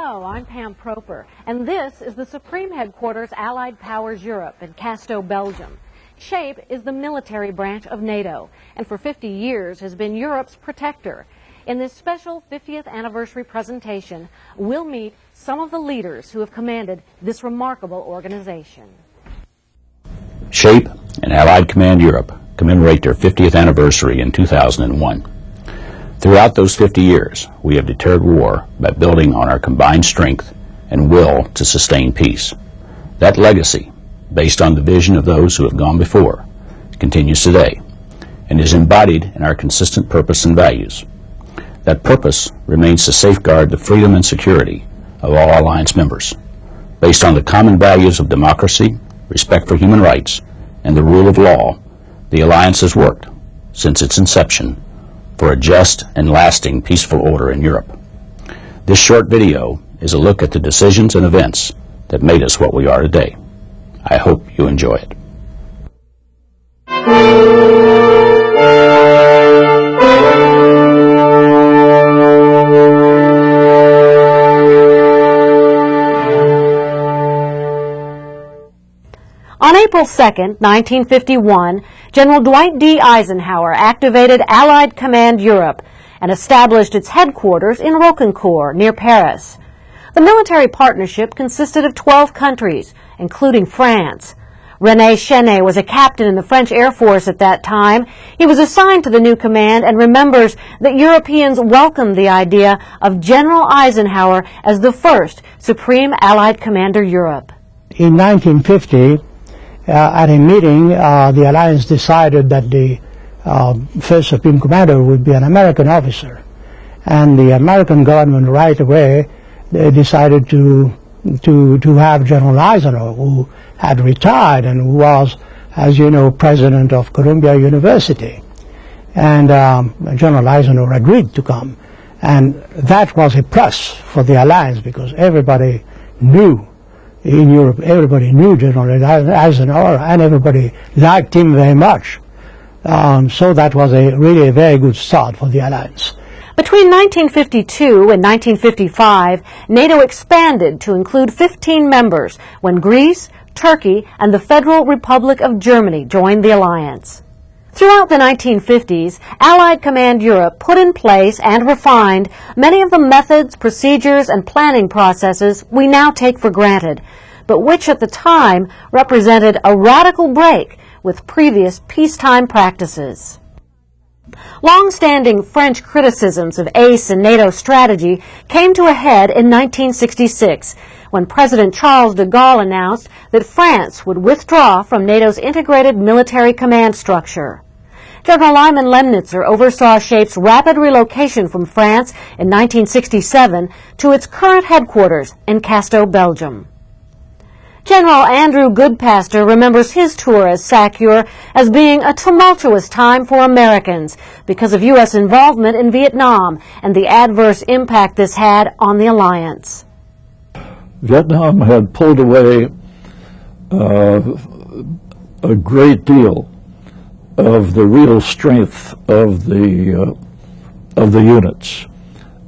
Hello, I'm Pam Portland, and this is the Supreme Headquarters Allied Powers Europe in Casteau, Belgium. SHAPE is the military branch of NATO, and for 50 years has been Europe's protector. In this special 50th anniversary presentation, we'll meet some of the leaders who have commanded this remarkable organization. SHAPE and Allied Command Europe commemorate their 50th anniversary in 2001. Throughout those 50 years, we have deterred war by building on our combined strength and will to sustain peace. That legacy, based on the vision of those who have gone before, continues today and is embodied in our consistent purpose and values. That purpose remains to safeguard the freedom and security of all alliance members. Based on the common values of democracy, respect for human rights, and the rule of law, the alliance has worked, since its inception, for a just and lasting peaceful order in Europe. This short video is a look at the decisions and events that made us what we are today. I hope you enjoy it. On April 2nd, 1951, General Dwight D. Eisenhower activated Allied Command Europe and established its headquarters in Rocancourt, near Paris. The military partnership consisted of 12 countries, including France. René Chenet was a captain in the French Air Force at that time. He was assigned to the new command and remembers that Europeans welcomed the idea of General Eisenhower as the first Supreme Allied Commander Europe. In 1950, at a meeting, the alliance decided that the first Supreme Commander would be an American officer. And the American government right away decided to have General Eisenhower, who had retired and who was, as you know, president of Columbia University. And General Eisenhower agreed to come. And that was a plus for the alliance because everybody knew in Europe, everybody knew General Eisenhower and everybody liked him very much. So that was really a very good start for the alliance. Between 1952 and 1955, NATO expanded to include 15 members when Greece, Turkey, and the Federal Republic of Germany joined the alliance. Throughout the 1950s, Allied Command Europe put in place and refined many of the methods, procedures, and planning processes we now take for granted, but which at the time represented a radical break with previous peacetime practices. Long-standing French criticisms of ACE and NATO strategy came to a head in 1966 when President Charles de Gaulle announced that France would withdraw from NATO's integrated military command structure. General Lyman Lemnitzer oversaw SHAPE's rapid relocation from France in 1967 to its current headquarters in Casteau, Belgium. General Andrew Goodpaster remembers his tour as SACEUR as being a tumultuous time for Americans because of U.S. involvement in Vietnam and the adverse impact this had on the alliance. Vietnam had pulled away a great deal of the real strength of the units.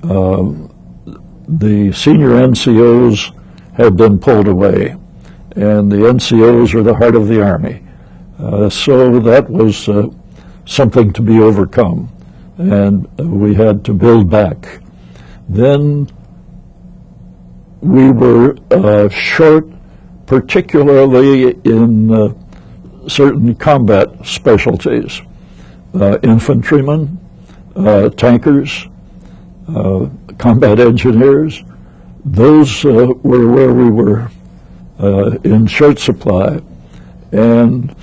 The senior NCOs had been pulled away, and the NCOs are the heart of the Army. So that was something to be overcome, and we had to build back. Then we were short, particularly in certain combat specialties, infantrymen, tankers, combat engineers. Those were where we were in short supply, and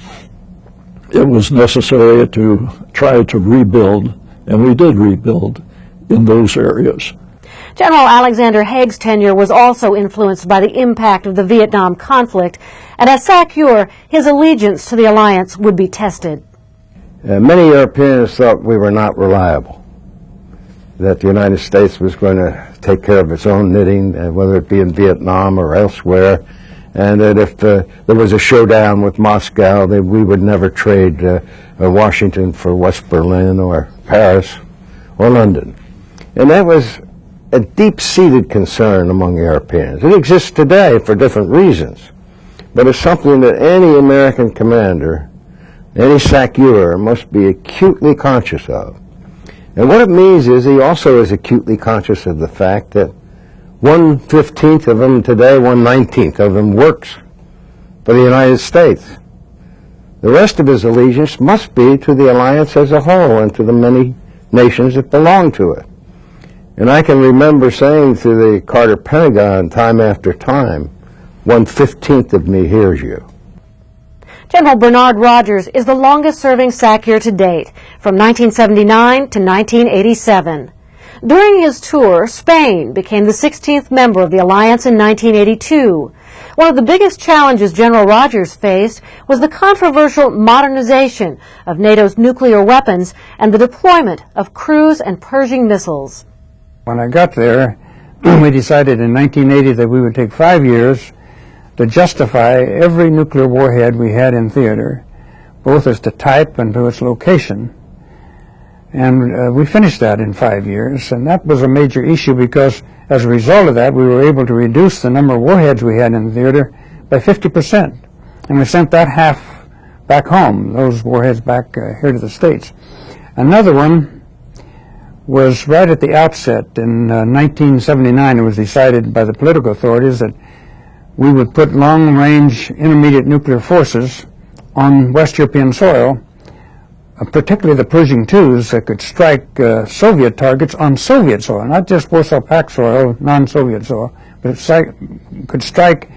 it was necessary to try to rebuild, and we did rebuild in those areas. General Alexander Haig's tenure was also influenced by the impact of the Vietnam conflict, and as SACEUR, his allegiance to the alliance would be tested. Many Europeans thought we were not reliable, that the United States was going to take care of its own knitting, whether it be in Vietnam or elsewhere, and that if there was a showdown with Moscow, that we would never trade Washington for West Berlin or Paris or London. And that was a deep-seated concern among Europeans. It exists today for different reasons, but it's something that any American commander, any SACEUR, must be acutely conscious of. And what it means is he also is acutely conscious of the fact that 1/15 of them today, 1/19 of them works for the United States. The rest of his allegiance must be to the alliance as a whole and to the many nations that belong to it. And I can remember saying to the Carter Pentagon time after time, 1/15 of me hears you. General Bernard Rogers is the longest-serving SACEUR to date, from 1979 to 1987. During his tour, Spain became the 16th member of the alliance in 1982. One of the biggest challenges General Rogers faced was the controversial modernization of NATO's nuclear weapons and the deployment of cruise and Pershing missiles. When I got there, we decided in 1980 that we would take 5 years to justify every nuclear warhead we had in theater, both as to type and to its location. And we finished that in 5 years, and that was a major issue because as a result of that, we were able to reduce the number of warheads we had in theater by 50%. And we sent that half back home, those warheads back here to the States. Another one was right at the outset. In 1979, it was decided by the political authorities that we would put long-range intermediate nuclear forces on West European soil, particularly the Pershing IIs that could strike Soviet targets on Soviet soil, not just Warsaw Pact soil, non-Soviet soil, but it could strike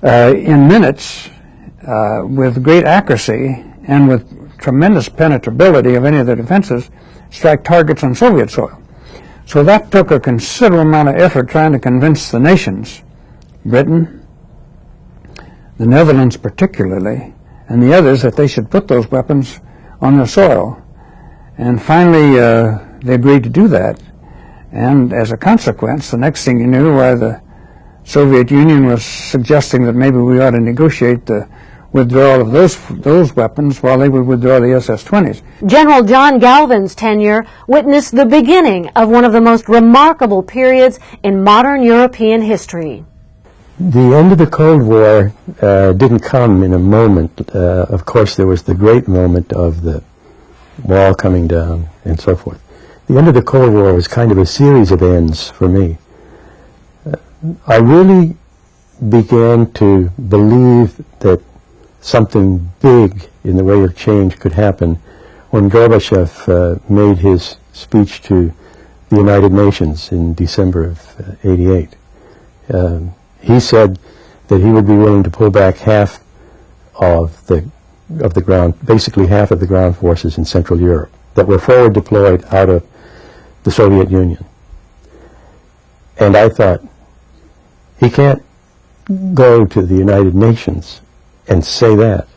in minutes with great accuracy and with tremendous penetrability of any of their defenses, strike targets on Soviet soil. So that took a considerable amount of effort trying to convince the nations, Britain, the Netherlands particularly, and the others, that they should put those weapons on their soil. And finally, they agreed to do that. And as a consequence, the next thing you knew, the Soviet Union was suggesting that maybe we ought to negotiate the withdrawal of those weapons while they would withdraw the SS-20s. General John Galvin's tenure witnessed the beginning of one of the most remarkable periods in modern European history. The end of the Cold War didn't come in a moment. Of course, there was the great moment of the wall coming down and so forth. The end of the Cold War was kind of a series of ends for me. I really began to believe that something big in the way of change could happen when Gorbachev made his speech to the United Nations in December of '88. He said that he would be willing to pull back half of the ground, basically half of the ground forces in Central Europe that were forward deployed out of the Soviet Union. And I thought, he can't go to the United Nations and say that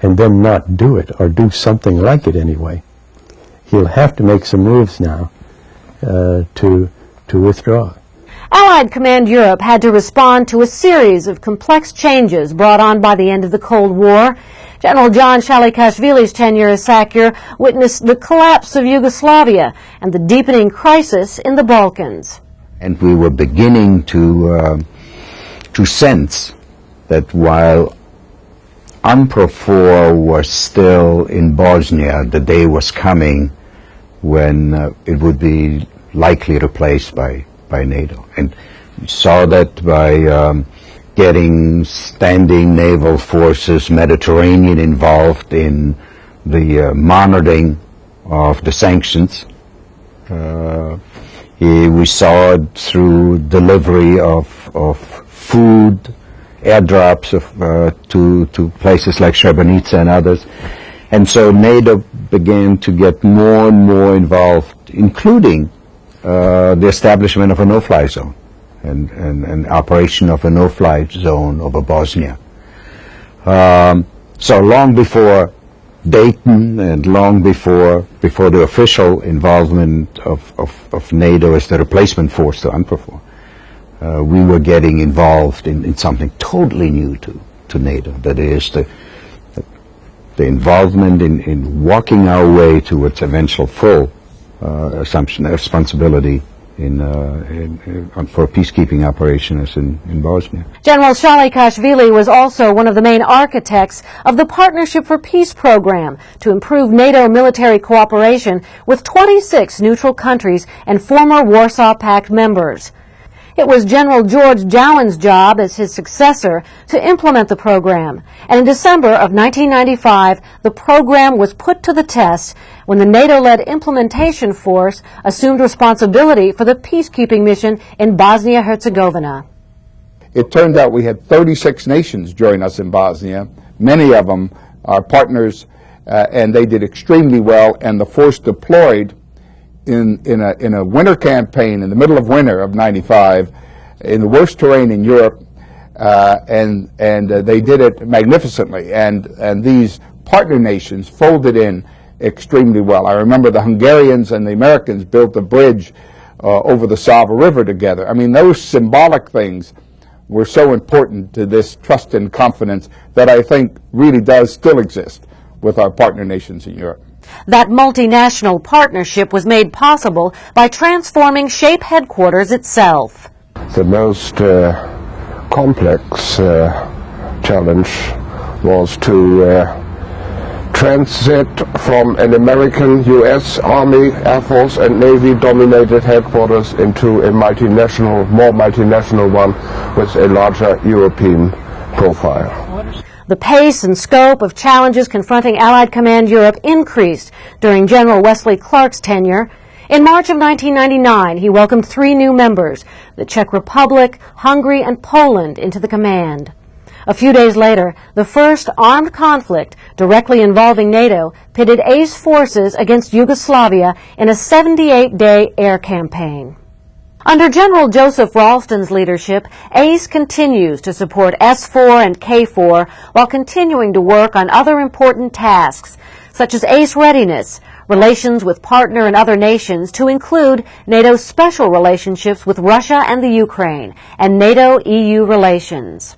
and then not do it, or do something like it anyway. He'll have to make some moves now to withdraw. Allied Command Europe had to respond to a series of complex changes brought on by the end of the Cold War. General John Shalikashvili's tenure as SACEUR witnessed the collapse of Yugoslavia and the deepening crisis in the Balkans. And we were beginning to sense that while UNPRO 4 was still in Bosnia, the day was coming when it would be likely replaced by NATO. And we saw that by getting standing naval forces, Mediterranean, involved in the monitoring of the sanctions. We saw it through delivery of food, airdrops to places like Srebrenica and others. And so NATO began to get more and more involved, including the establishment of a no-fly zone and operation of a no-fly zone over Bosnia. So long before Dayton and long before the official involvement of NATO as the replacement force to UNPRO 4, we were getting involved in something totally new to NATO. That is the involvement in walking our way towards eventual full assumption of responsibility for peacekeeping operations in Bosnia. General Shalikashvili was also one of the main architects of the Partnership for Peace program to improve NATO military cooperation with 26 neutral countries and former Warsaw Pact members. It was General George Jowen's job as his successor to implement the program, and in December of 1995, the program was put to the test when the NATO-led implementation force assumed responsibility for the peacekeeping mission in Bosnia-Herzegovina. It turned out we had 36 nations join us in Bosnia. Many of them are partners, and they did extremely well, and the force deployed in a winter campaign in the middle of winter of '95 in the worst terrain in Europe, and they did it magnificently, and these partner nations folded in extremely well. I remember the Hungarians and the Americans built a bridge over the Sava River together. I mean, those symbolic things were so important to this trust and confidence that I think really does still exist with our partner nations in Europe. That multinational partnership was made possible by transforming SHAPE headquarters itself. The most complex challenge was to transit from an American, U.S. Army, Air Force and Navy dominated headquarters into a more multinational one with a larger European profile. The pace and scope of challenges confronting Allied Command Europe increased during General Wesley Clark's tenure. In March of 1999, he welcomed 3 new members, the Czech Republic, Hungary, and Poland, into the command. A few days later, the first armed conflict directly involving NATO pitted ACE forces against Yugoslavia in a 78-day air campaign. Under General Joseph Ralston's leadership, ACE continues to support S4 and K4 while continuing to work on other important tasks, such as ACE readiness, relations with partner and other nations to include NATO's special relationships with Russia and the Ukraine, and NATO-EU relations.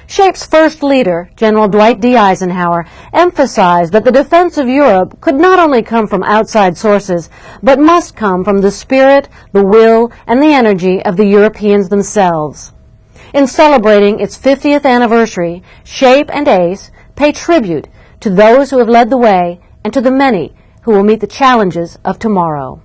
SHAPE's first leader, General Dwight D. Eisenhower, emphasized that the defense of Europe could not only come from outside sources, but must come from the spirit, the will, and the energy of the Europeans themselves. In celebrating its 50th anniversary, SHAPE and ACE pay tribute to those who have led the way and to the many who will meet the challenges of tomorrow.